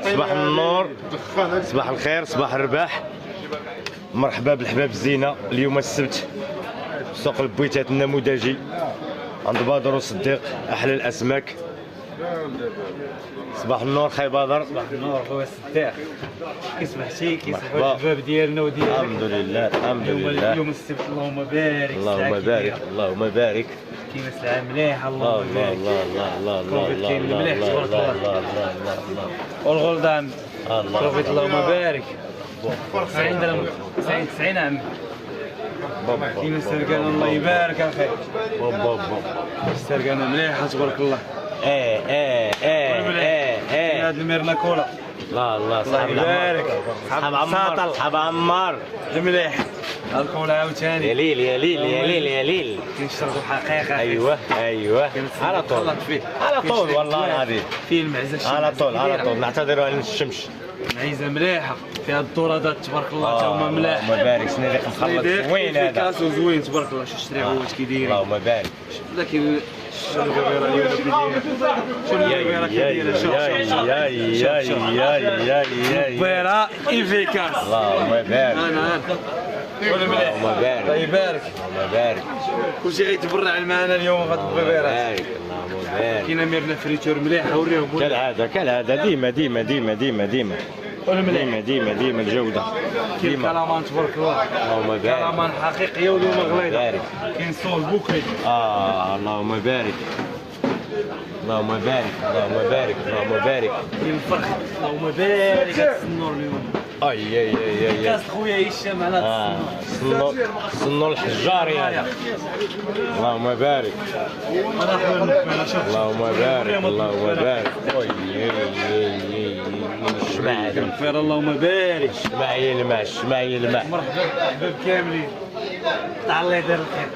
صباح النور، صباح الخير، صباح الرباح. مرحبا بالحباب الزينه. اليوم السبت، سوق البويتات النموذجي عند بدر وصديق، احلى الاسماك. صباح النور خاي بدر. صباح النور خويا صديق. كيصبحتي؟ كيصبحوا الحباب ديالنا وديالك؟ الحمد لله الحمد لله. اليوم السبت، اللهم بارك. اللهم بارك اللهم بارك. كاينه سلعه مليحه، الله اللهم بارك. الله الله الله الله الله كاين الله المليح تبارك الله. الله الله الله والغلدان الله. بروفيت، اللهم بارك. 90 درهم، 90 عم. كاينه السرقانه، الله يبارك اخي. السرقانه مليحه تبارك الله. هذا الميرنا كولا. لا الله الله يبارك. صحاب عمار، صحاب عمار المليح. الكولا عاوتاني. يا ليل يا ليل يا ليل يا ليل. كنشربوا حقيقه. ايوه ايوه على طول على طول والله العظيم. فيه المعزه على طول على طول. نعتذر عن الشمس. معيزه مليحه فيها الدورادات تبارك الله، تا هما ملاح. اللهم بارك. صنيديق مخلط زوين هذا. كاسو زوين تبارك الله. شوف الشريعه هو كي دايرين. اللهم بارك. لكن شنو الكبيره اليوم كي دايره؟ شنو الكبيره كي دايره؟ شوف كبيره ايفيكاس. اللهم بارك. انا ولا مليح. اللهم بارك. الله يبارك. اللهم بارك. كلشي غيتبرع معنا اليوم في هاد الكبيرات. اللهم بارك. كاينه ميرنا فريتور مليحه، وريهم كالعاده كالعاده، ديما ديما ديما ديما ديما ولا مليح. ديما ديما ديما الجوده كاين ديما. كلامان تبارك الله. اللهم بارك. كلامان حقيقيه واليوم غليظه. بارك. كاين صول بوكري. اللهم بارك. اللهم بارك اللهم بارك اللهم بارك. كاين الفرخ، اللهم بارك. هاد السنور اليوم اي اي اي اي كاس خويا هشام على هاد السنور. صنو الحجاري هذا. اللهم بارك. انا خويا نكمل. شوف اللهم بارك اللهم بارك. الشمع هذا، كفر، اللهم بارك. الشمع يلمع الشمع يلمع. مرحبا بالحباب كاملين. قطع الله يدير الخير.